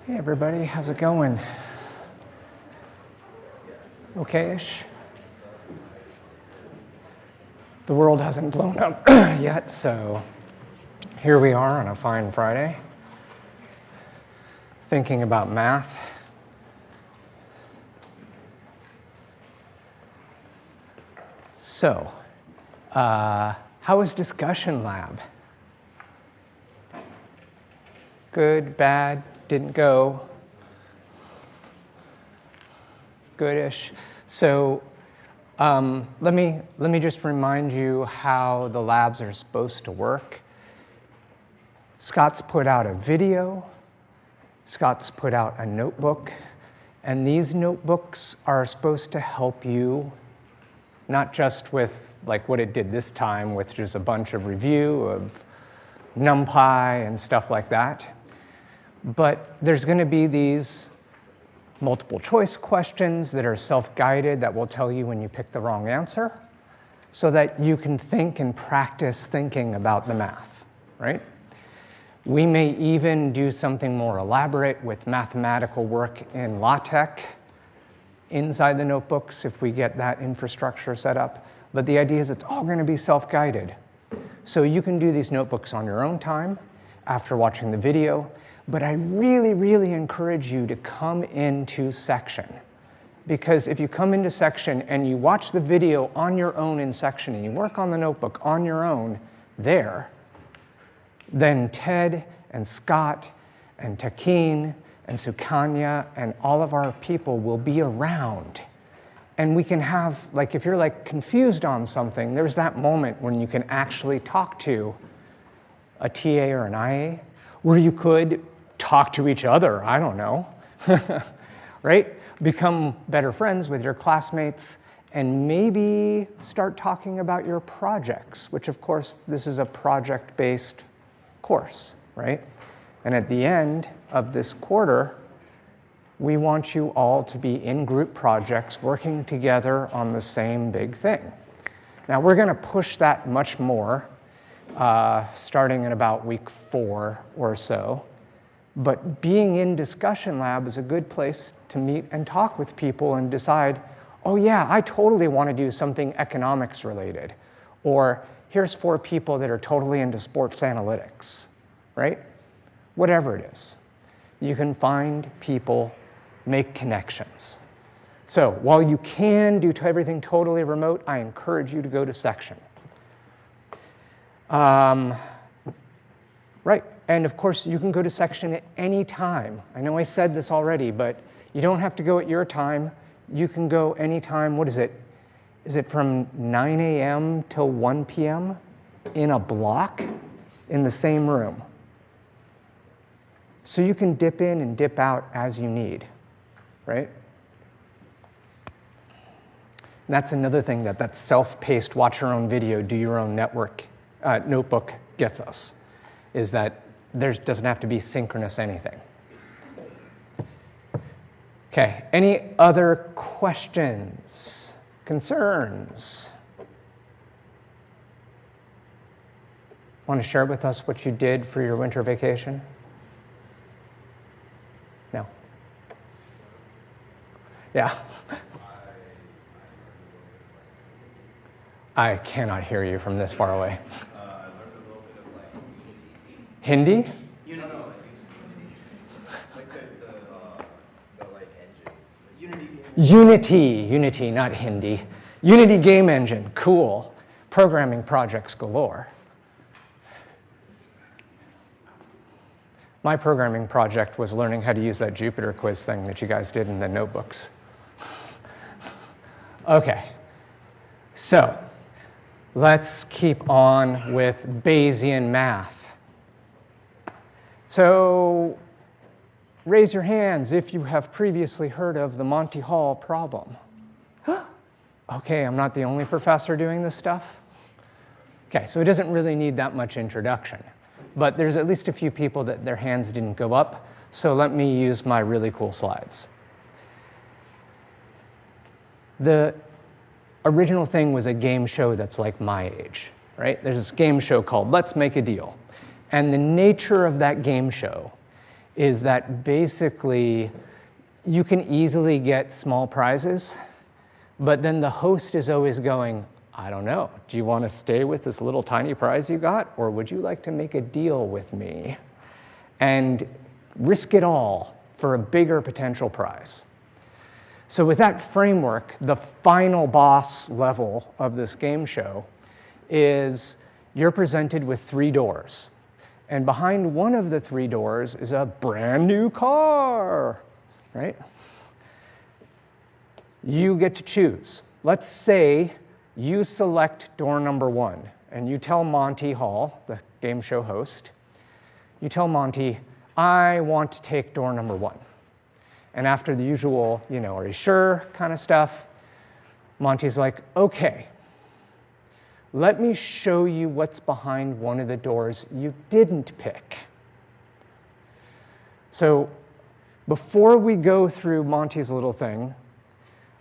Hey everybody, how's it going? Okay-ish? The world hasn't blown up yet, so here we are on a fine Friday, thinking about math. So, how was discussion lab? Good, bad, didn't go? Goodish. So let me just remind you how the labs are supposed to work. Scott's put out a video. Scott's put out a notebook. And these notebooks are supposed to help you, not just with like what it did this time, with just a bunch of review of NumPy and stuff like that. But there's going to be these multiple choice questions that are self-guided that will tell you when you pick the wrong answer so that you can think and practice thinking about the math, right? We may even do something more elaborate with mathematical work in LaTeX inside the notebooks if we get that infrastructure set up. But the idea is it's all going to be self-guided. So you can do these notebooks on your own time after watching the video. But I really, really encourage you to come into section. Because if you come into section and you watch the video on your own in section and you work on the notebook on your own there, then Ted and Scott and Takin and Sukanya and all of our people will be around. And we can have, like, if you're like confused on something, there's that moment when you can actually talk to a TA or an IA, where you could talk to each other, I don't know, right? Become better friends with your classmates and maybe start talking about your projects, which of course, this is a project-based course, right? And at the end of this quarter, we want you all to be in group projects working together on the same big thing. Now we're gonna push that much more starting in about week 4 or so. But being in discussion lab is a good place to meet and talk with people and decide, oh yeah, I totally want to do something economics related. Or here's 4 people that are totally into sports analytics, right? Whatever it is. You can find people, make connections. So while you can do everything totally remote, I encourage you to go to section. Right. And of course, you can go to section at any time. I know I said this already, but you don't have to go at your time. You can go anytime. What is it? Is it from 9 a.m. till 1 p.m. in a block in the same room? So you can dip in and dip out as you need, right? And that's another thing that self-paced, watch your own video, do your own notebook gets us, is that there doesn't have to be synchronous anything. Okay, any other questions, concerns? Want to share with us what you did for your winter vacation? No? Yeah. I cannot hear you from this far away. Hindi? You know, like the like engine. Unity, not Hindi. Unity game engine, cool. Programming projects galore. My programming project was learning how to use that Jupyter quiz thing that you guys did in the notebooks. Okay, so let's keep on with Bayesian math. So raise your hands if you have previously heard of the Monty Hall problem. Okay, I'm not the only professor doing this stuff. Okay, so it doesn't really need that much introduction. But there's at least a few people that their hands didn't go up, so let me use my really cool slides. The original thing was a game show that's like my age, right? There's this game show called Let's Make a Deal. And the nature of that game show is that basically you can easily get small prizes, but then the host is always going, I don't know, do you want to stay with this little tiny prize you got, or would you like to make a deal with me and risk it all for a bigger potential prize? So with that framework, the final boss level of this game show is you're presented with 3 doors. And behind one of the 3 doors is a brand new car, right? You get to choose. Let's say you select door number 1, and you tell Monty Hall, the game show host, you tell Monty, I want to take door number 1. And after the usual, are you sure kind of stuff, Monty's like, okay, let me show you what's behind one of the doors you didn't pick. So before we go through Monty's little thing,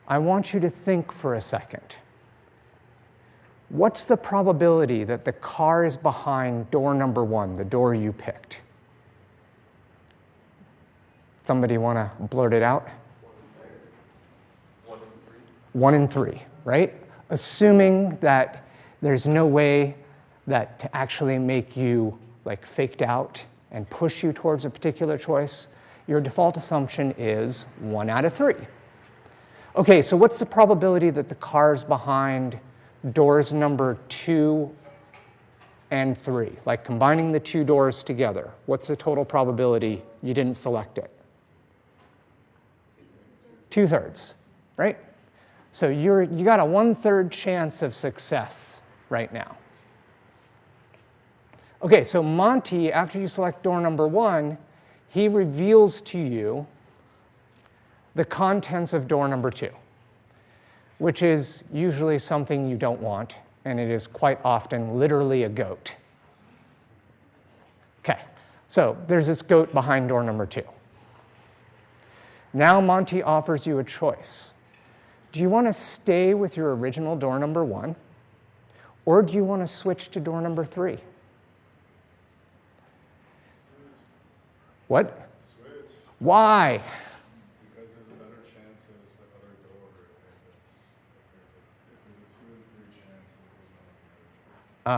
I want you to think for a second. What's the probability that the car is behind door number 1, the door you picked? Somebody want to blurt it out? 1 in 3. 1 in 3, right? Assuming that there's no way that to actually make you faked out and push you towards a particular choice, your default assumption is 1 out of 3. Okay, so what's the probability that the car's behind doors number 2 and 3? Like combining the 2 doors together, what's the total probability you didn't select it? 2/3, right? So you got a 1/3 chance of success right now. Okay, so Monty, after you select door number 1, he reveals to you the contents of door number 2, which is usually something you don't want, and it is quite often literally a goat. Okay, so there's this goat behind door number 2. Now Monty offers you a choice. Do you want to stay with your original door number 1, or do you want to switch to door number 3? What? Switch. Why? Because there's a better chance that it's the other door if there's a 2 in 3 chance that there's no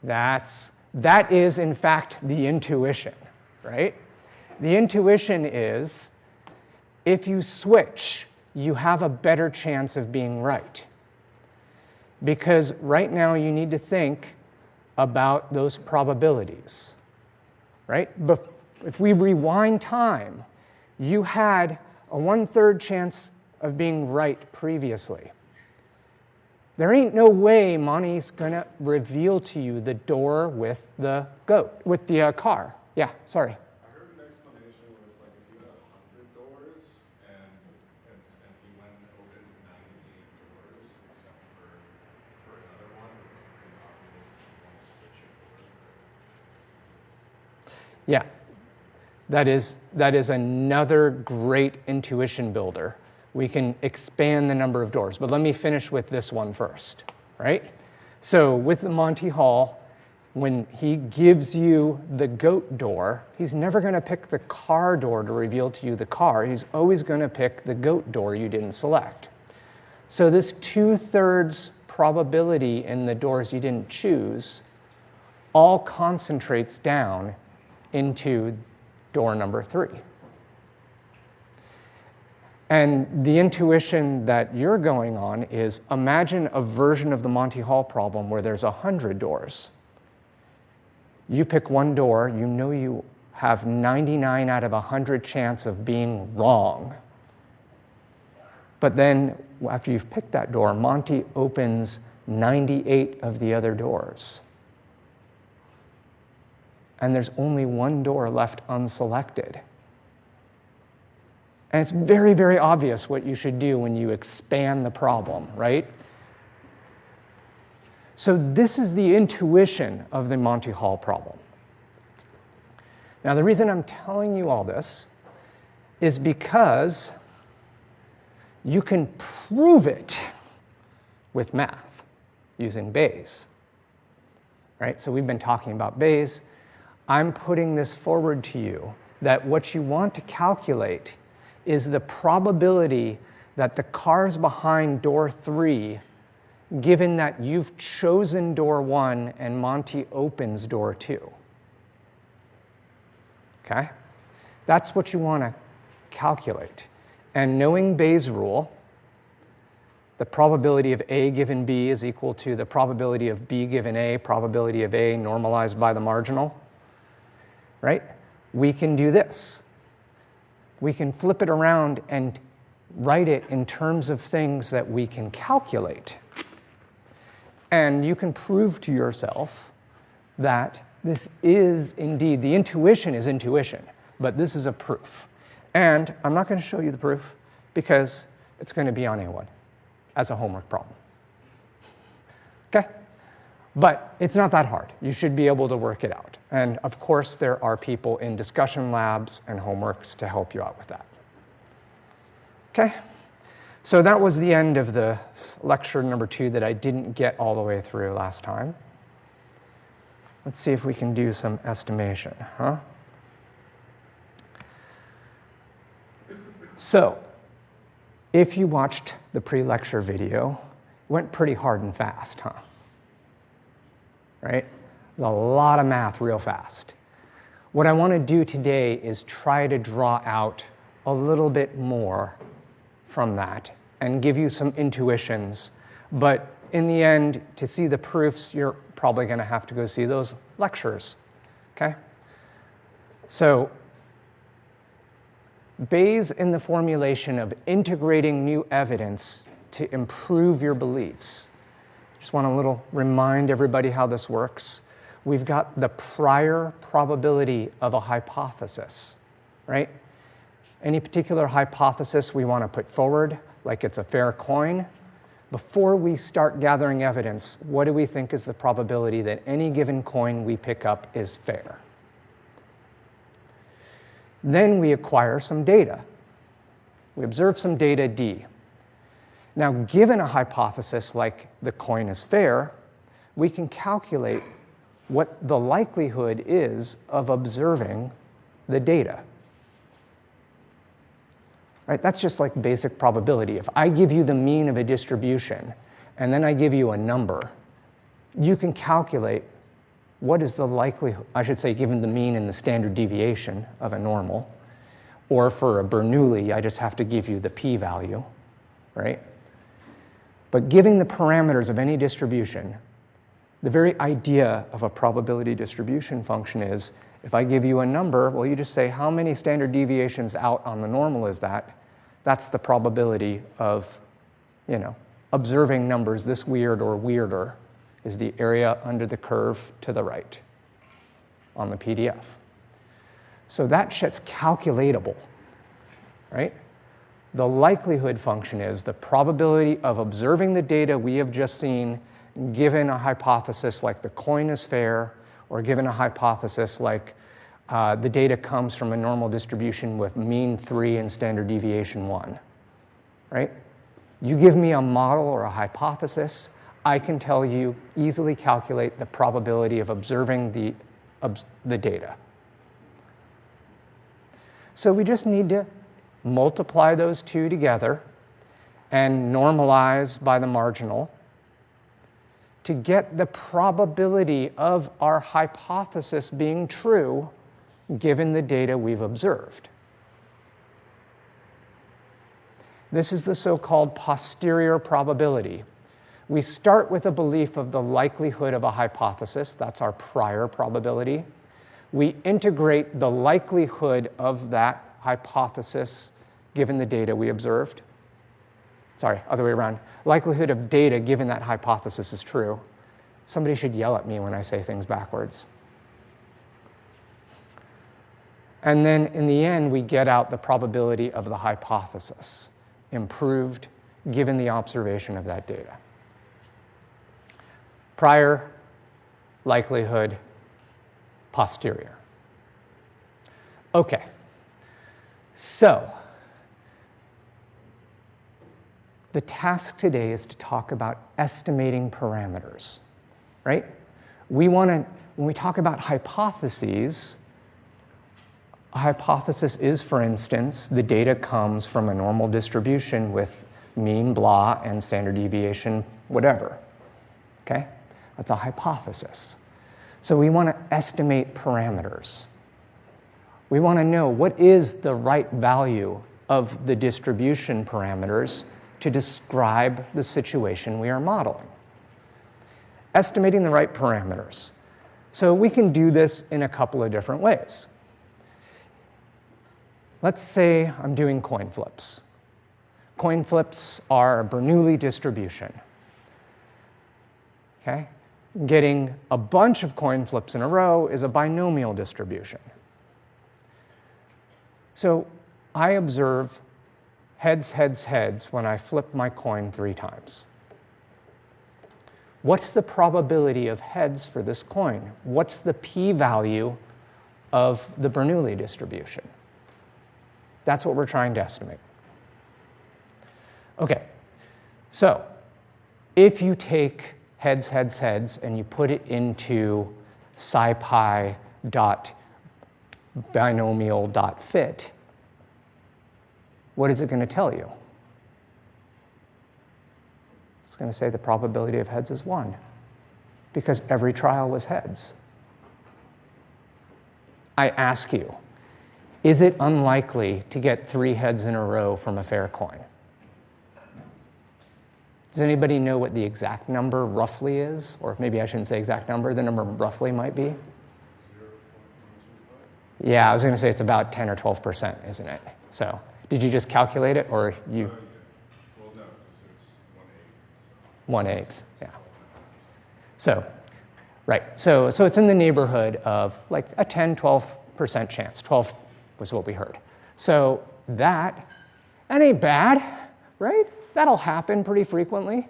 other door. That is in fact the intuition, right? The intuition is if you switch, you have a better chance of being right. Because right now you need to think about those probabilities, right? If we rewind time, you had a 1/3 chance of being right previously. There ain't no way Monty's gonna reveal to you the door with the car. Yeah, sorry. I heard an explanation where it's like if you had 100 doors and he went and opened 98 doors except for another one, it would be obvious that you want to switch your doors. Yeah, that is another great intuition builder. We can expand the number of doors, but let me finish with this one first, right? So with the Monty Hall, when he gives you the goat door, he's never going to pick the car door to reveal to you the car. He's always going to pick the goat door you didn't select. So this 2/3 probability in the doors you didn't choose all concentrates down into door number 3. And the intuition that you're going on is imagine a version of the Monty Hall problem where there's 100 doors. You pick one door, you know you have 99 out of 100 chance of being wrong. But then after you've picked that door, Monty opens 98 of the other doors. And there's only one door left unselected. And it's very, very obvious what you should do when you expand the problem, right? So this is the intuition of the Monty Hall problem. Now, the reason I'm telling you all this is because you can prove it with math using Bayes, right? So we've been talking about Bayes. I'm putting this forward to you, that what you want to calculate is the probability that the cars behind door 3, given that you've chosen door 1 and Monty opens door 2. Okay? That's what you want to calculate. And knowing Bayes' rule, the probability of A given B is equal to the probability of B given A, probability of A normalized by the marginal, right? We can do this. We can flip it around and write it in terms of things that we can calculate. And you can prove to yourself that this is indeed, the intuition is intuition, but this is a proof. And I'm not going to show you the proof because it's going to be on A1 as a homework problem. Okay? But it's not that hard. You should be able to work it out. And of course, there are people in discussion labs and homeworks to help you out with that. Okay? So that was the end of the lecture number 2 that I didn't get all the way through last time. Let's see if we can do some estimation, huh? So, if you watched the pre-lecture video, it went pretty hard and fast, huh? Right? A lot of math real fast. What I want to do today is try to draw out a little bit more from that and give you some intuitions. But in the end, to see the proofs, you're probably going to have to go see those lectures. Okay? So, Bayes in the formulation of integrating new evidence to improve your beliefs. Just want to remind everybody how this works. We've got the prior probability of a hypothesis, right? Any particular hypothesis we want to put forward, like it's a fair coin. Before we start gathering evidence, what do we think is the probability that any given coin we pick up is fair? Then we acquire some data. We observe some data D. Now, given a hypothesis like the coin is fair, we can calculate what the likelihood is of observing the data. Right? That's just like basic probability. If I give you the mean of a distribution and then I give you a number, you can calculate what is the likelihood, I should say, given the mean and the standard deviation of a normal. Or for a Bernoulli, I just have to give you the p-value, right? But giving the parameters of any distribution, the very idea of a probability distribution function is, if I give you a number, well, you just say, how many standard deviations out on the normal is that? That's the probability of, observing numbers this weird or weirder is the area under the curve to the right on the PDF. So that shit's calculatable, right? The likelihood function is the probability of observing the data we have just seen given a hypothesis like the coin is fair, or given a hypothesis like the data comes from a normal distribution with mean 3 and standard deviation 1, right? You give me a model or a hypothesis, I can tell you, easily calculate the probability of observing the data. So we just need to multiply those two together and normalize by the marginal to get the probability of our hypothesis being true given the data we've observed. This is the so-called posterior probability. We start with a belief of the likelihood of a hypothesis. That's our prior probability. We integrate the likelihood of that hypothesis given the data we observed. Sorry, other way around. Likelihood of data given that hypothesis is true. Somebody should yell at me when I say things backwards. And then in the end, we get out the probability of the hypothesis, improved given the observation of that data. Prior, likelihood, posterior. Okay, so the task today is to talk about estimating parameters, right? when we talk about hypotheses, a hypothesis is, for instance, the data comes from a normal distribution with mean, blah, and standard deviation, whatever. Okay? That's a hypothesis. So we want to estimate parameters. We want to know what is the right value of the distribution parameters to describe the situation we are modeling. Estimating the right parameters. So we can do this in a couple of different ways. Let's say I'm doing coin flips. Coin flips are a Bernoulli distribution. Okay? Getting a bunch of coin flips in a row is a binomial distribution. So I observe heads, heads, heads when I flip my coin 3 times. What's the probability of heads for this coin? What's the p-value of the Bernoulli distribution? That's what we're trying to estimate. Okay, so if you take heads, heads, heads, and you put it into scipy dot binomial.fit, what is it going to tell you? It's going to say the probability of heads is 1, because every trial was heads. I ask you, is it unlikely to get 3 heads in a row from a fair coin? Does anybody know what the exact number roughly is? Or maybe I shouldn't say exact number, the number roughly might be? 0.125? Yeah, I was going to say it's about 10 or 12%, isn't it? So did you just calculate it, or you? Yeah. Well, no, because it's 1/8. 1/8, yeah. So, right, so it's in the neighborhood of like a 10, 12% chance. 12 was what we heard. So that ain't bad, right? That'll happen pretty frequently.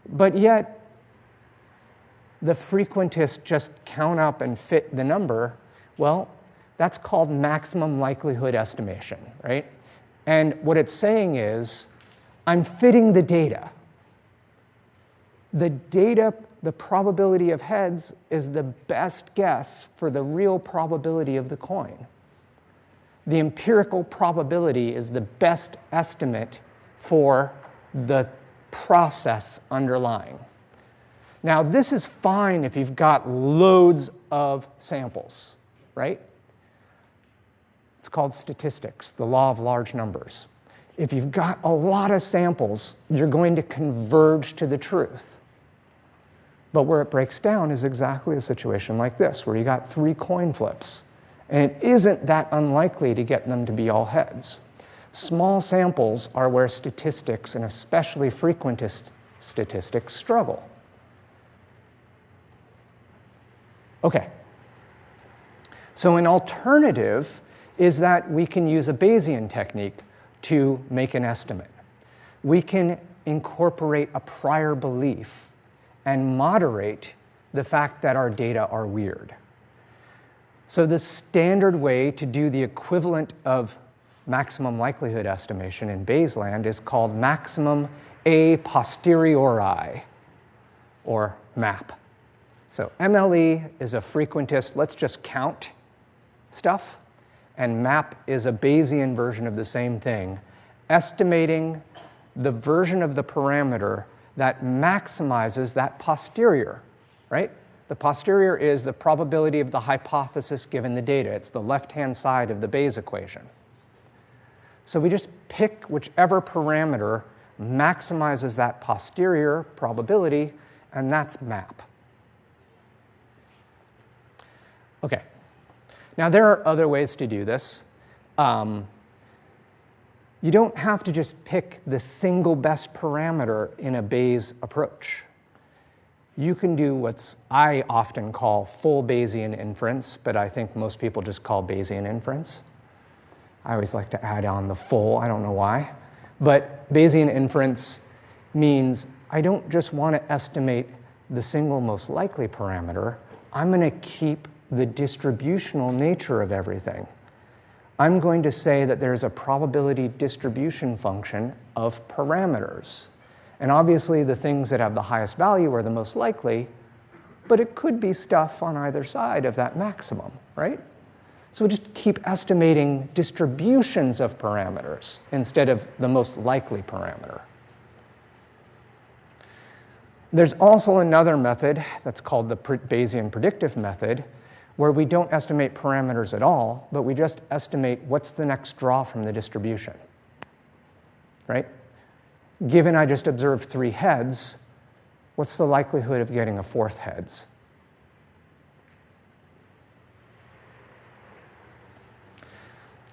But yet, the frequentists just count up and fit the number. Well, that's called maximum likelihood estimation, right? And what it's saying is, I'm fitting the data. The data, the probability of heads, is the best guess for the real probability of the coin. The empirical probability is the best estimate for the process underlying. Now, this is fine if you've got loads of samples, right? It's called statistics, the law of large numbers. If you've got a lot of samples, you're going to converge to the truth. But where it breaks down is exactly a situation like this, where you got 3 coin flips. And it isn't that unlikely to get them to be all heads. Small samples are where statistics, and especially frequentist statistics, struggle. Okay. So an alternative is that we can use a Bayesian technique to make an estimate. We can incorporate a prior belief and moderate the fact that our data are weird. So the standard way to do the equivalent of maximum likelihood estimation in Bayes land is called maximum a posteriori, or MAP. So MLE is a frequentist, let's just count stuff, and MAP is a Bayesian version of the same thing, estimating the version of the parameter that maximizes that posterior, right? The posterior is the probability of the hypothesis given the data. It's the left-hand side of the Bayes equation. So we just pick whichever parameter maximizes that posterior probability, and that's MAP. Okay. Now, there are other ways to do this. You don't have to just pick the single best parameter in a Bayes approach. You can do what I often call full Bayesian inference, but I think most people just call Bayesian inference. I always like to add on the full, I don't know why. But Bayesian inference means I don't just want to estimate the single most likely parameter. I'm going to keep the distributional nature of everything. I'm going to say that there's a probability distribution function of parameters. And obviously, the things that have the highest value are the most likely, but it could be stuff on either side of that maximum, right? So we just keep estimating distributions of parameters instead of the most likely parameter. There's also another method that's called the Bayesian predictive method, where we don't estimate parameters at all, but we just estimate what's the next draw from the distribution, right? Given I just observed 3 heads, what's the likelihood of getting a 4th heads?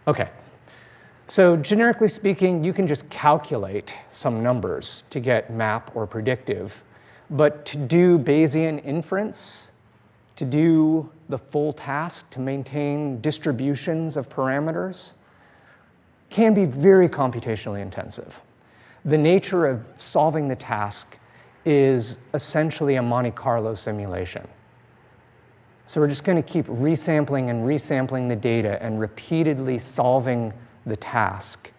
Okay, so generically speaking, you can just calculate some numbers to get map or predictive, but to do Bayesian inference, to do the full task, to maintain distributions of parameters, can be very computationally intensive. The nature of solving the task is essentially a Monte Carlo simulation. So we're just going to keep resampling and resampling the data and repeatedly solving the task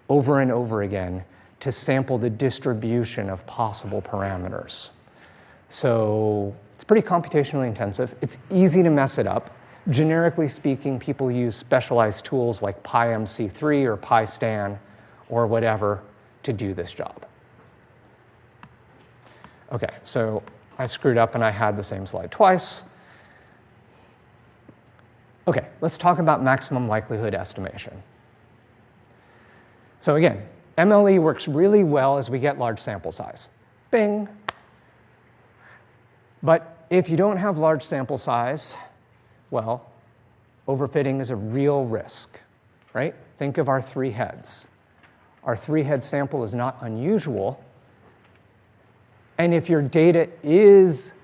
over and over again to sample the distribution of possible parameters. So it's pretty computationally intensive. It's easy to mess it up. Generically speaking, people use specialized tools like PyMC3 or PyStan or whatever to do this job. Okay, so I screwed up and I had the same slide twice. Okay, let's talk about maximum likelihood estimation. So again, MLE works really well as we get large sample size. Bing. But if you don't have large sample size, well, overfitting is a real risk, right? Think of our 3 heads. Our 3-head sample is not unusual. And if your data is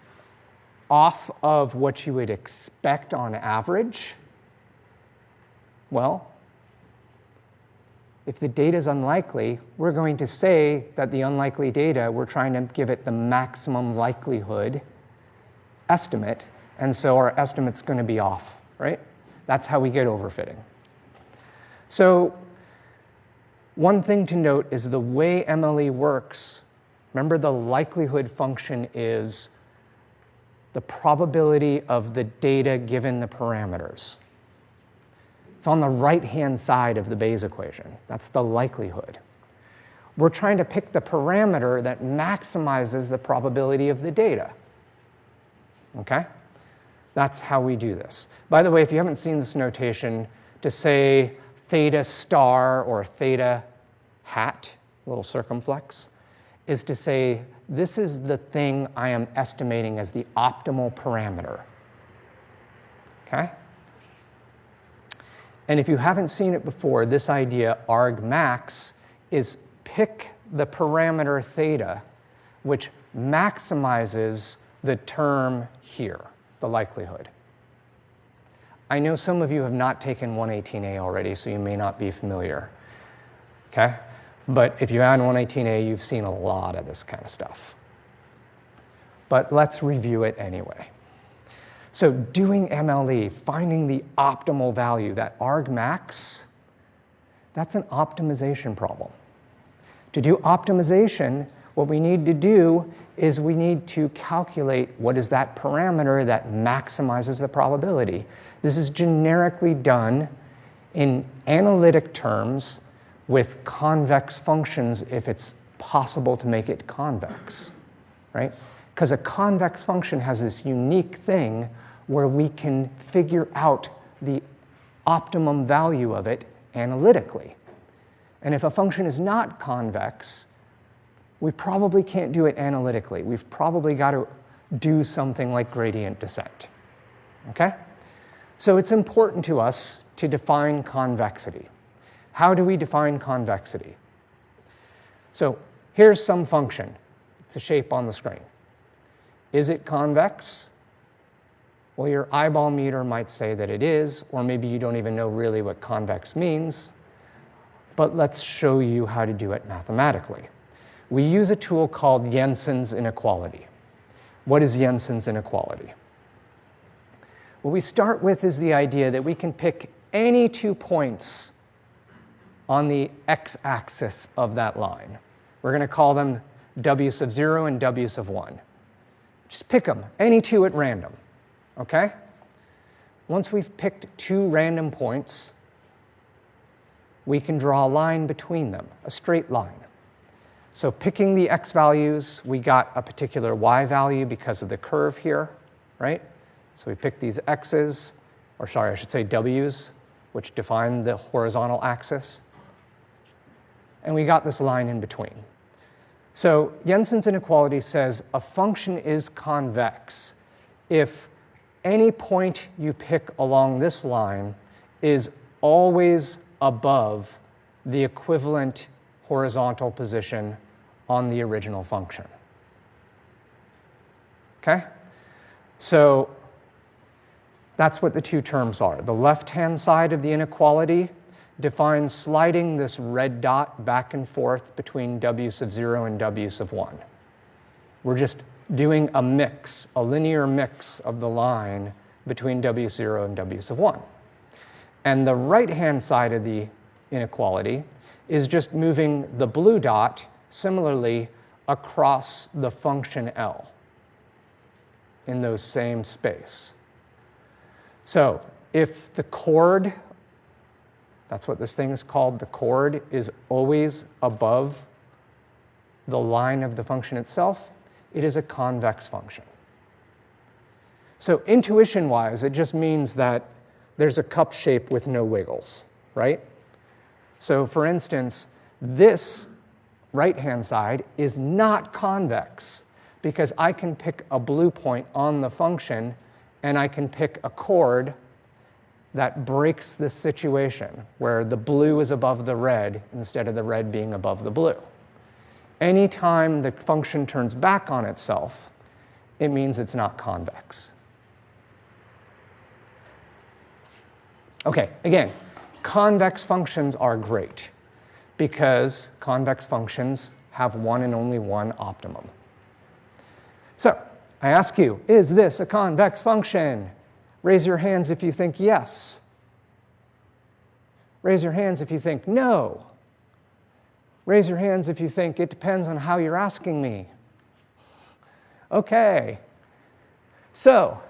off of what you would expect on average, well, if the data is unlikely, we're going to say that the unlikely data, we're trying to give it the maximum likelihood estimate, and so our estimate's going to be off, right? That's how we get overfitting. So one thing to note is the way MLE works, remember the likelihood function is the probability of the data given the parameters. It's on the right-hand side of the Bayes equation. That's the likelihood. We're trying to pick the parameter that maximizes the probability of the data. Okay? That's how we do this. By the way, if you haven't seen this notation, to say theta star or theta hat, little circumflex, is to say this is the thing I am estimating as the optimal parameter. Okay? And if you haven't seen it before, this idea, argmax, is pick the parameter theta, which maximizes the term here, the likelihood. I know some of you have not taken 118A already, so you may not be familiar. Okay? But if you add 118A, you've seen a lot of this kind of stuff. But let's review it anyway. So doing MLE, finding the optimal value, that argmax, that's an optimization problem. To do optimization, what we need to do is we need to calculate what is that parameter that maximizes the probability. This is generically done in analytic terms with convex functions if it's possible to make it convex, right? Because a convex function has this unique thing where we can figure out the optimum value of it analytically. And if a function is not convex, we probably can't do it analytically. We've probably got to do something like gradient descent. Okay? So it's important to us to define convexity. How do we define convexity? So here's some function. It's a shape on the screen. Is it convex? Well, your eyeball meter might say that it is, or maybe you don't even know really what convex means. But let's show you how to do it mathematically. We use a tool called Jensen's inequality. What is Jensen's inequality? What we start with is the idea that we can pick any 2 points on the x-axis of that line. We're going to call them w sub 0 and w sub 1. Just pick them, any two at random, okay? Once we've picked two random points, we can draw a line between them, a straight line. So picking the x values, we got a particular y value because of the curve here, right? So we picked these x's, or sorry, I should say w's, which define the horizontal axis. And we got this line in between. So Jensen's inequality says a function is convex if any point you pick along this line is always above the equivalent horizontal position on the original function. Okay? So that's what the two terms are. The left-hand side of the inequality defines sliding this red dot back and forth between w sub 0 and w sub 1. We're just doing a mix, a linear mix of the line between w0 and w sub 1. And the right-hand side of the inequality is just moving the blue dot similarly across the function L in those same space. So if the chord, that's what this thing is called, the chord is always above the line of the function itself, it is a convex function. So intuition-wise, it just means that there's a cup shape with no wiggles, right? So for instance, this right-hand side is not convex because I can pick a blue point on the function and I can pick a chord that breaks this situation where the blue is above the red instead of the red being above the blue. Anytime the function turns back on itself, it means it's not convex. Okay, again, convex functions are great because convex functions have one and only one optimum. So I ask you, is this a convex function? Raise your hands if you think yes. Raise your hands if you think no. Raise your hands if you think it depends on how you're asking me. Okay. So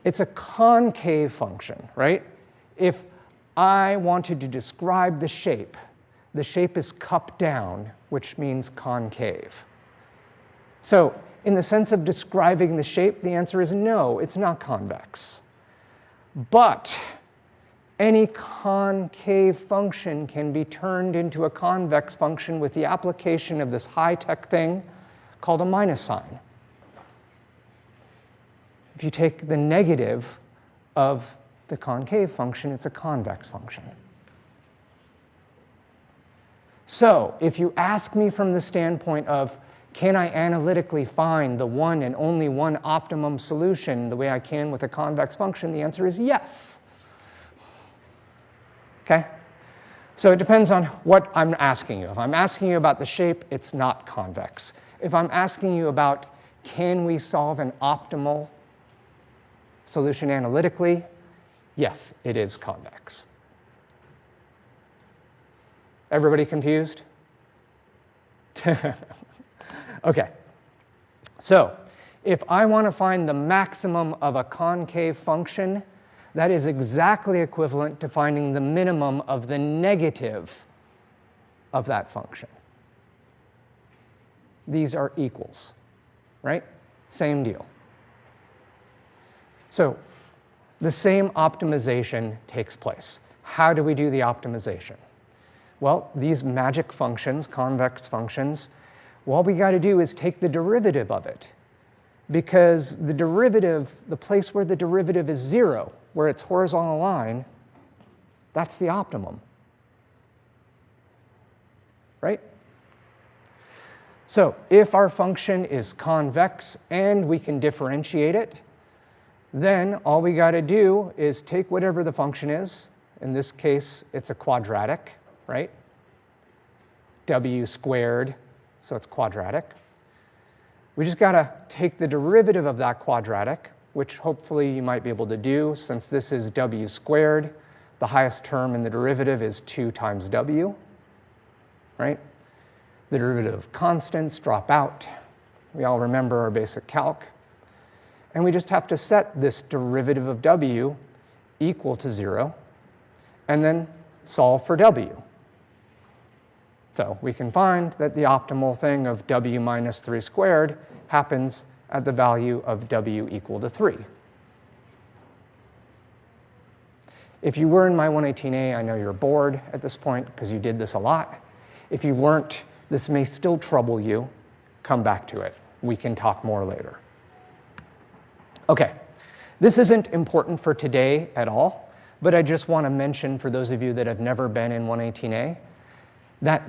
it's a concave function, right? If I wanted to describe the shape is cup down, which means concave. So in the sense of describing the shape, the answer is no, it's not convex. But any concave function can be turned into a convex function with the application of this high-tech thing called a minus sign. If you take the negative of the concave function, it's a convex function. So if you ask me from the standpoint of, can I analytically find the one and only one optimum solution the way I can with a convex function? The answer is yes. Okay? So it depends on what I'm asking you. If I'm asking you about the shape, it's not convex. If I'm asking you about, can we solve an optimal solution analytically? Yes, it is convex. Everybody confused? Okay, so if I want to find the maximum of a concave function, that is exactly equivalent to finding the minimum of the negative of that function. These are equals, right? Same deal. So the same optimization takes place. How do we do the optimization? Well, these magic functions, convex functions, all we got to do is take the derivative of it. Because the derivative, the place where the derivative is 0, where it's horizontal line, that's the optimum. Right? So if our function is convex and we can differentiate it, then all we got to do is take whatever the function is. In this case, it's a quadratic, right? W squared, so it's quadratic. We just got to take the derivative of that quadratic, which hopefully you might be able to do since this is w squared. The highest term in the derivative is 2 times w, right? The derivative of constants drop out. We all remember our basic calc. And we just have to set this derivative of w equal to 0, and then solve for w. So we can find that the optimal thing of w minus 3 squared happens at the value of w equal to 3. If you were in my 118A, I know you're bored at this point because you did this a lot. If you weren't, this may still trouble you. Come back to it. We can talk more later. Okay, this isn't important for today at all, but I just want to mention for those of you that have never been in 118A, that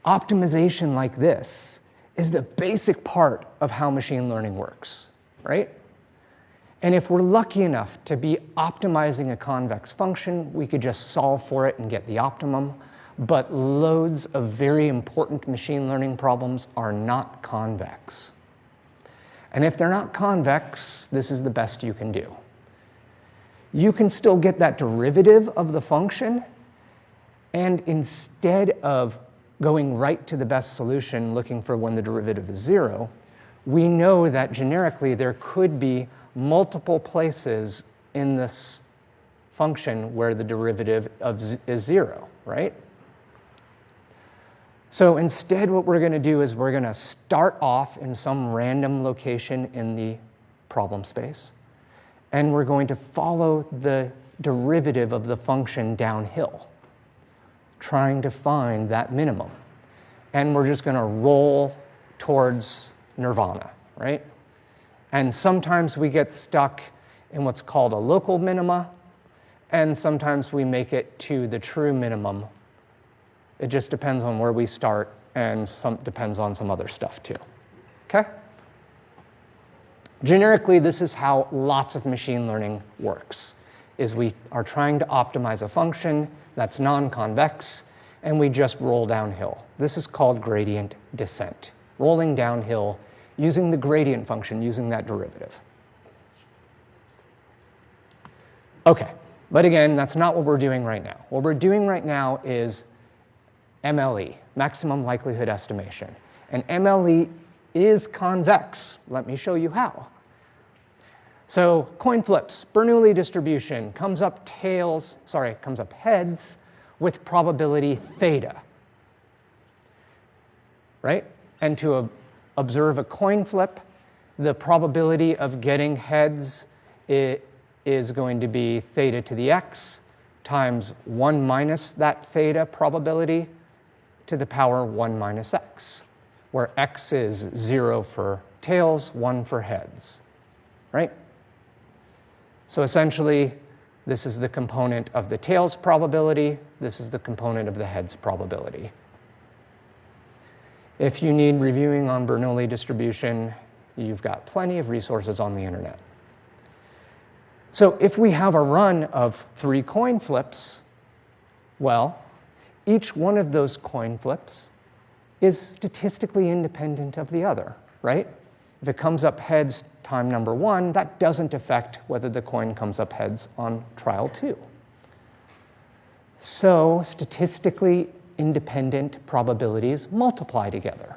optimization like this is the basic part of how machine learning works, right? And if we're lucky enough to be optimizing a convex function, we could just solve for it and get the optimum. But loads of very important machine learning problems are not convex. And if they're not convex, this is the best you can do. You can still get that derivative of the function, and instead of going right to the best solution looking for when the derivative is 0, we know that generically there could be multiple places in this function where the derivative is 0, right? So instead what we're going to do is we're going to start off in some random location in the problem space, and we're going to follow the derivative of the function downhill, trying to find that minimum. And we're just going to roll towards nirvana, right? And sometimes we get stuck in what's called a local minima, and sometimes we make it to the true minimum. It just depends on where we start, and depends on some other stuff too. Okay? Generically, this is how lots of machine learning works, is we are trying to optimize a function that's non-convex, and we just roll downhill. This is called gradient descent, rolling downhill using the gradient function, using that derivative. Okay, but again, that's not what we're doing right now. What we're doing right now is MLE, maximum likelihood estimation. And MLE is convex. Let me show you how. So coin flips, Bernoulli distribution, comes up heads with probability theta, right? And to observe a coin flip, the probability of getting heads is going to be theta to the x times 1 minus that theta probability to the power 1 minus x, where x is 0 for tails, 1 for heads, right? So essentially, this is the component of the tails probability. This is the component of the heads probability. If you need reviewing on Bernoulli distribution, you've got plenty of resources on the internet. So if we have a run of 3 coin flips, well, each one of those coin flips is statistically independent of the other, right? If it comes up heads time number 1, that doesn't affect whether the coin comes up heads on trial 2. So statistically independent probabilities multiply together.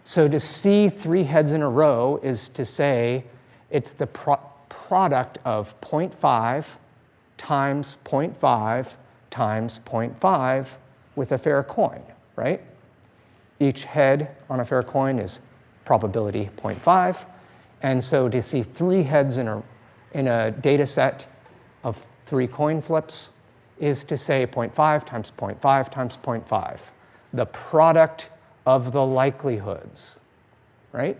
So to see 3 heads in a row is to say it's the product of 0.5 times 0.5 times 0.5 with a fair coin, right? Each head on a fair coin is probability 0.5. And so to see 3 heads in a data set of 3 coin flips is to say 0.5 times 0.5 times 0.5, the product of the likelihoods, right?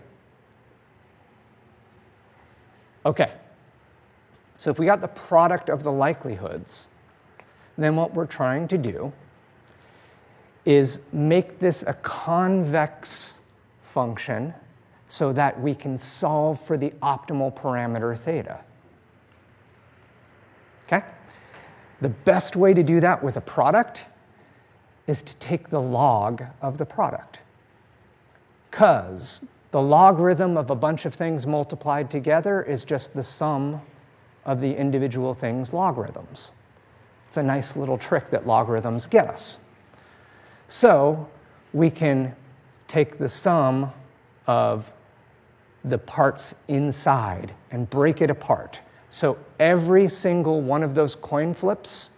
Okay, so if we got the product of the likelihoods, then what we're trying to do is make this a convex function so that we can solve for the optimal parameter theta. Okay? The best way to do that with a product is to take the log of the product, because the logarithm of a bunch of things multiplied together is just the sum of the individual things' logarithms. It's a nice little trick that logarithms get us. So we can take the sum of the parts inside and break it apart. So every single one of those coin flips,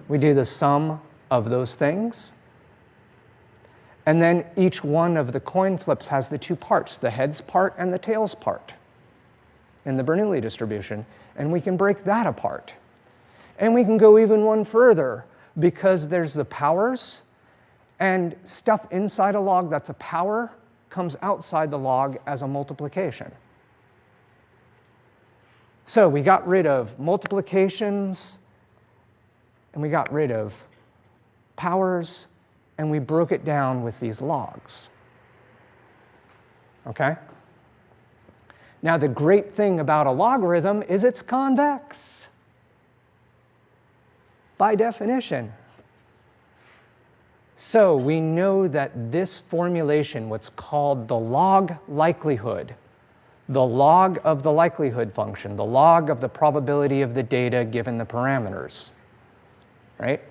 we do the sum of those things. And then each one of the coin flips has the two parts, the heads part and the tails part in the Bernoulli distribution. And we can break that apart. And we can go even one further because there's the powers, and stuff inside a log that's a power comes outside the log as a multiplication. So we got rid of multiplications, and we got rid of powers, and we broke it down with these logs. Okay? Now, the great thing about a logarithm is it's convex, by definition. So we know that this formulation, what's called the log likelihood, the log of the likelihood function, the log of the probability of the data given the parameters, right?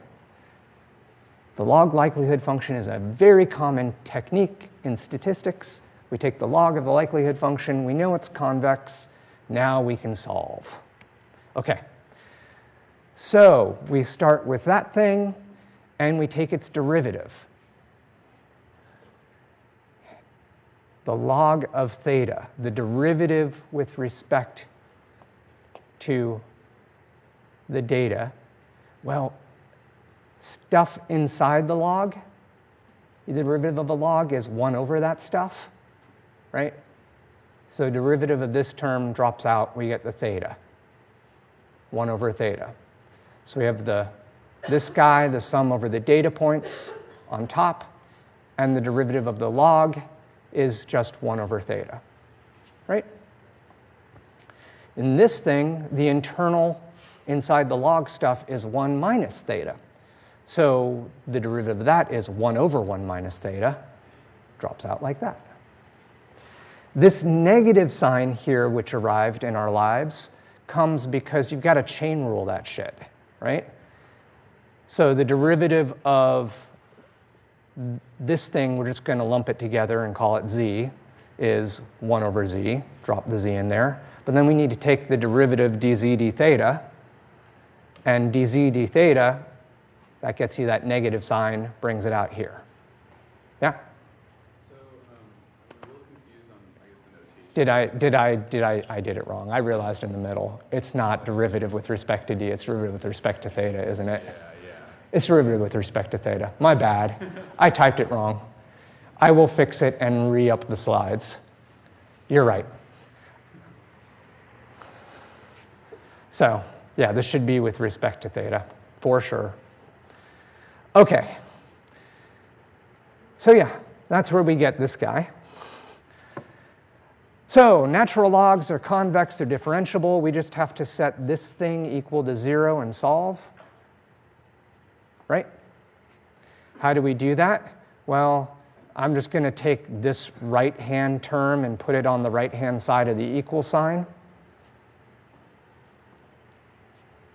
The log likelihood function is a very common technique in statistics. We take the log of the likelihood function, we know it's convex, now we can solve. Okay, so we start with that thing, and we take its derivative. The log of theta, the derivative with respect to the data. Well, stuff inside the log, the derivative of a log is 1 over that stuff, right? So derivative of this term drops out, we get the theta, 1 over theta. So we have this guy, the sum over the data points on top, and the derivative of the log is just 1 over theta, right? In this thing, the internal inside the log stuff is 1 minus theta. So the derivative of that is 1 over 1 minus theta, drops out like that. This negative sign here, which arrived in our lives, comes because you've got to chain rule that shit, right? So the derivative of this thing, we're just going to lump it together and call it z, is 1 over z. Drop the z in there. But then we need to take the derivative dz d theta. And dz d theta, that gets you that negative sign, brings it out here. Yeah? So I'm a little confused on, I guess, the notation. I did it wrong. I realized in the middle. It's not derivative with respect to d, it's derivative with respect to theta, isn't it? Yeah. It's derivative with respect to theta. My bad. I typed it wrong. I will fix it and re-up the slides. You're right. So, yeah, this should be with respect to theta, for sure. Okay. So, yeah, that's where we get this guy. So, natural logs are convex, they're differentiable. We just have to set this thing equal to 0 and solve. Right? How do we do that? Well, I'm just going to take this right-hand term and put it on the right-hand side of the equal sign.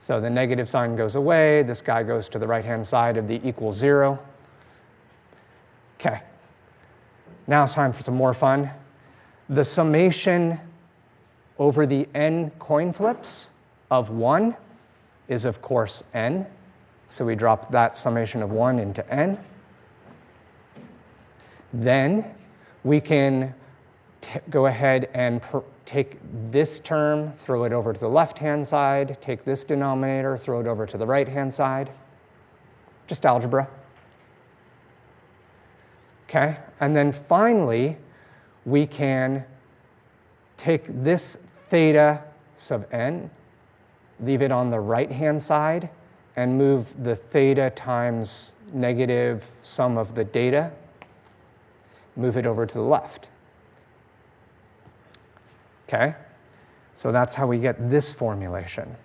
So the negative sign goes away. This guy goes to the right-hand side of the equal 0. Okay. Now it's time for some more fun. The summation over the n coin flips of 1 is, of course, n. So we drop that summation of 1 into n. Then we can go ahead and take this term, throw it over to the left-hand side, take this denominator, throw it over to the right-hand side. Just algebra. Okay, and then finally, we can take this theta sub n, leave it on the right-hand side, and move the theta times negative sum of the data, move it over to the left. Okay? So that's how we get this formulation.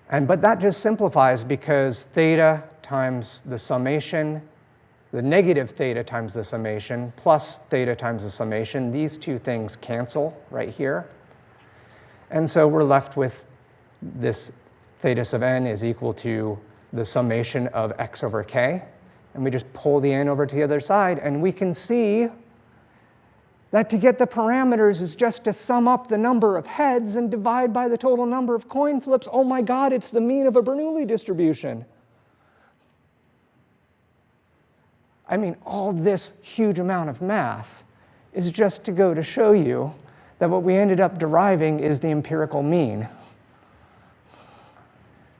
But that just simplifies because theta times the summation, the negative theta times the summation, plus theta times the summation, these two things cancel right here. And so we're left with this theta sub n is equal to the summation of x over k. And we just pull the n over to the other side, and we can see that to get the parameters is just to sum up the number of heads and divide by the total number of coin flips. Oh my God, it's the mean of a Bernoulli distribution. I mean, all this huge amount of math is just to go to show you that what we ended up deriving is the empirical mean.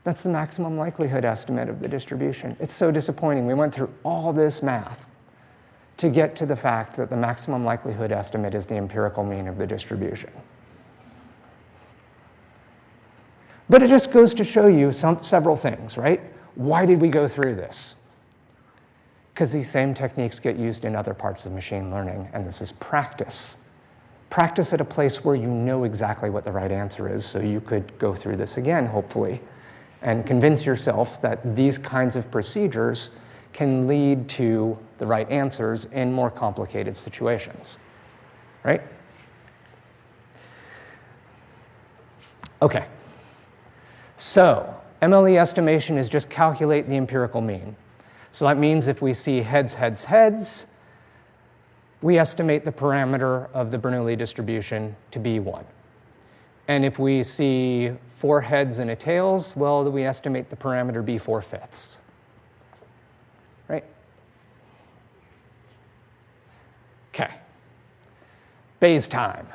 That's the maximum likelihood estimate of the distribution. It's so disappointing. We went through all this math to get to the fact that the maximum likelihood estimate is the empirical mean of the distribution. But it just goes to show you several things, right? Why did we go through this? Because these same techniques get used in other parts of machine learning, and this is practice. Practice at a place where you know exactly what the right answer is, so you could go through this again, hopefully, and convince yourself that these kinds of procedures can lead to the right answers in more complicated situations, right? Okay, so MLE estimation is just calculate the empirical mean. So that means if we see heads, heads, heads, we estimate the parameter of the Bernoulli distribution to be 1. And if we see 4 heads and a tails, well, we estimate the parameter be 4/5. Right? Okay. Bayes time.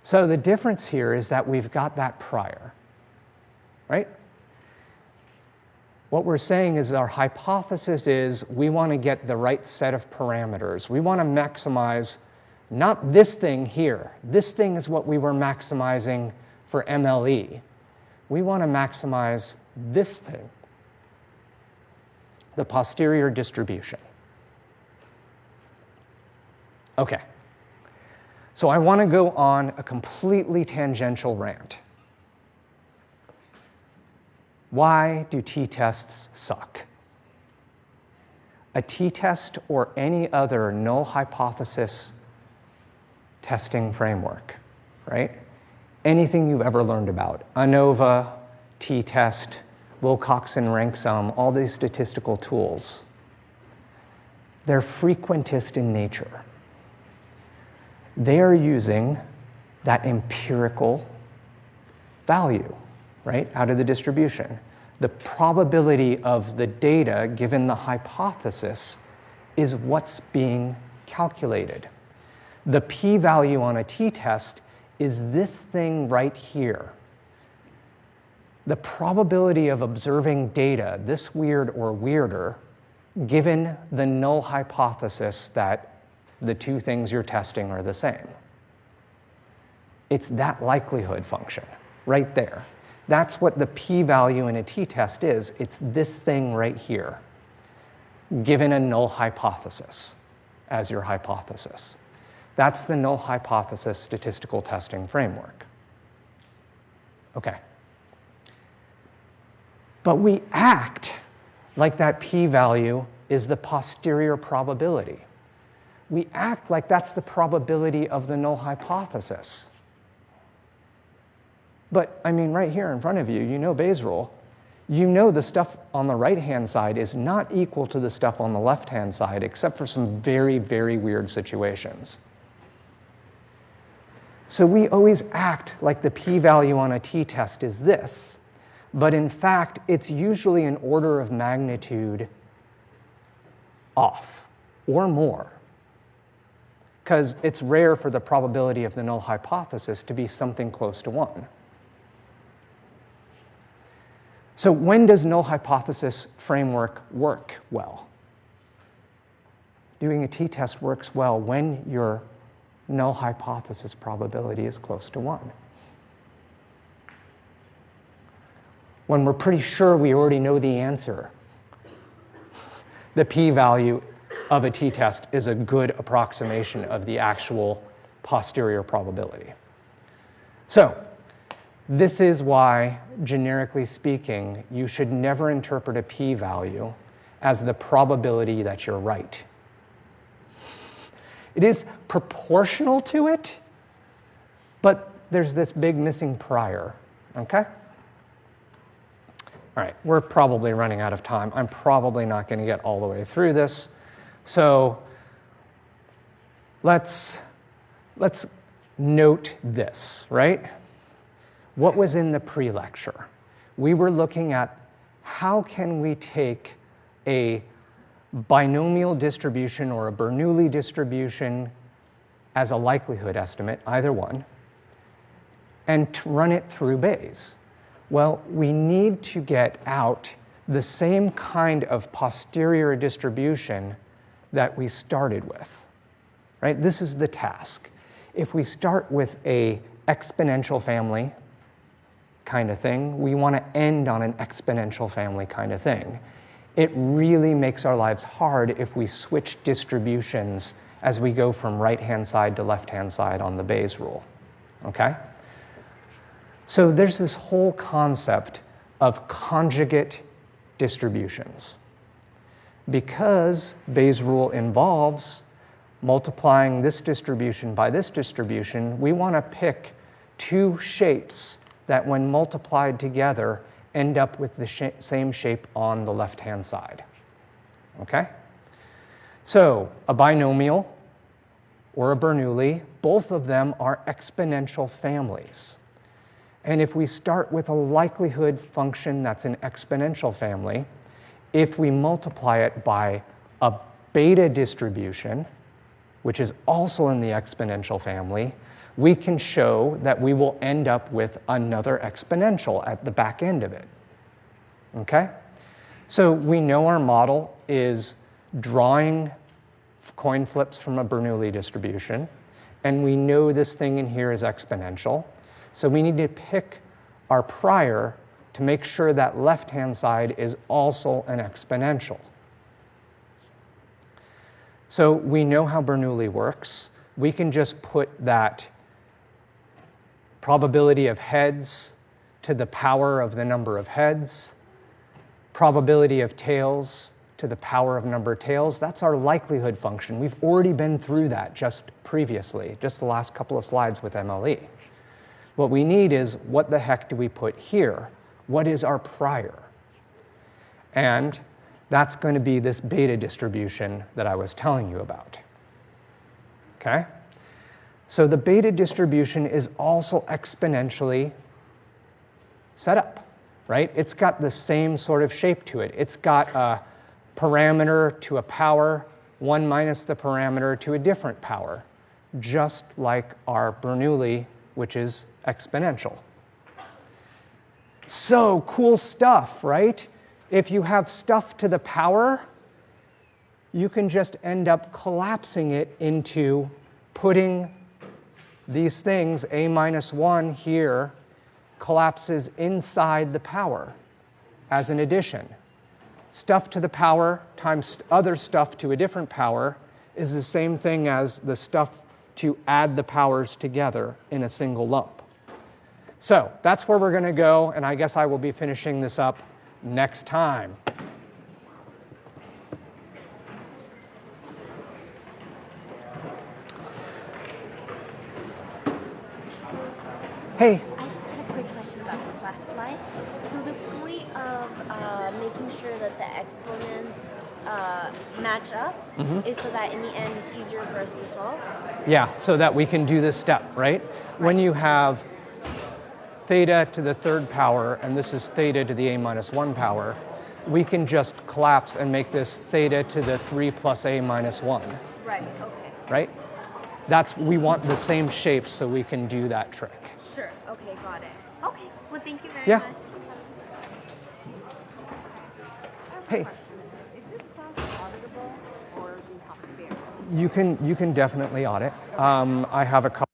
So the difference here is that we've got that prior, right? What we're saying is our hypothesis is we want to get the right set of parameters. We want to maximize not this thing here. This thing is what we were maximizing for MLE. We want to maximize this thing, the posterior distribution. Okay. So I want to go on a completely tangential rant. Why do t-tests suck? A t-test or any other null hypothesis testing framework, right? Anything you've ever learned about, ANOVA, t-test, Wilcoxon rank sum, all these statistical tools, they're frequentist in nature. They are using that empirical value, right, out of the distribution. The probability of the data given the hypothesis is what's being calculated. The p-value on a t-test is this thing right here. The probability of observing data, this weird or weirder, given the null hypothesis that the two things you're testing are the same. It's that likelihood function right there. That's what the p-value in a t-test is. It's this thing right here, given a null hypothesis as your hypothesis. That's the null hypothesis statistical testing framework. Okay. But we act like that p-value is the posterior probability. We act like that's the probability of the null hypothesis. But, I mean, right here in front of you, you know Bayes' rule. You know the stuff on the right-hand side is not equal to the stuff on the left-hand side, except for some very, very weird situations. So we always act like the p-value on a t-test is this, but in fact, it's usually an order of magnitude off or more, because it's rare for the probability of the null hypothesis to be something close to 1. So when does null hypothesis framework work well? Doing a t-test works well when your null hypothesis probability is close to 1. When we're pretty sure we already know the answer, the p-value of a t-test is a good approximation of the actual posterior probability. So this is why, generically speaking, you should never interpret a p-value as the probability that you're right. It is proportional to it, but there's this big missing prior, okay? All right, we're probably running out of time. I'm probably not going to get all the way through this. So let's note this, right? What was in the pre-lecture? We were looking at how can we take a binomial distribution or a Bernoulli distribution as a likelihood estimate, either one, and run it through Bayes. Well, we need to get out the same kind of posterior distribution that we started with, right? This is the task. If we start with a exponential family kind of thing, we want to end on an exponential family kind of thing. It really makes our lives hard if we switch distributions as we go from right-hand side to left-hand side on the Bayes rule, okay? So there's this whole concept of conjugate distributions. Because Bayes' rule involves multiplying this distribution by this distribution, we want to pick two shapes that when multiplied together end up with the same shape on the left-hand side, okay? So a binomial or a Bernoulli, both of them are exponential families. And if we start with a likelihood function that's an exponential family, if we multiply it by a beta distribution, which is also in the exponential family, we can show that we will end up with another exponential at the back end of it, okay? So we know our model is drawing coin flips from a Bernoulli distribution, and we know this thing in here is exponential. So we need to pick our prior to make sure that left-hand side is also an exponential. So we know how Bernoulli works. We can just put that probability of heads to the power of the number of heads, probability of tails to the power of number of tails. That's our likelihood function. We've already been through that just previously, just the last couple of slides with MLE. What we need is, what the heck do we put here? What is our prior? And that's going to be this beta distribution that I was telling you about, okay? So the beta distribution is also exponentially set up, right? It's got the same sort of shape to it. It's got a parameter to a power, 1 minus the parameter to a different power, just like our Bernoulli, which is exponential. So cool stuff, right? If you have stuff to the power, you can just end up collapsing it into putting these things, a minus 1 here, collapses inside the power as an addition. Stuff to the power times other stuff to a different power is the same thing as the stuff to add the powers together in a single lump. So that's where we're going to go, and I guess I will be finishing this up next time. Hey. I just had a quick question about this last slide. So the point of making sure that the exponents match up is so that in the end it's easier for us to solve? Yeah, so that we can do this step, right? When you have theta to the third power, and this is theta to the a minus 1 power, we can just collapse and make this theta to the 3 plus a minus 1. Right, okay. Right? We want the same shape so we can do that trick. Sure, okay, got it. Okay, well thank you very Yeah. much. Hey, Is this class auditable, or do you have to be? you can definitely audit. I have a couple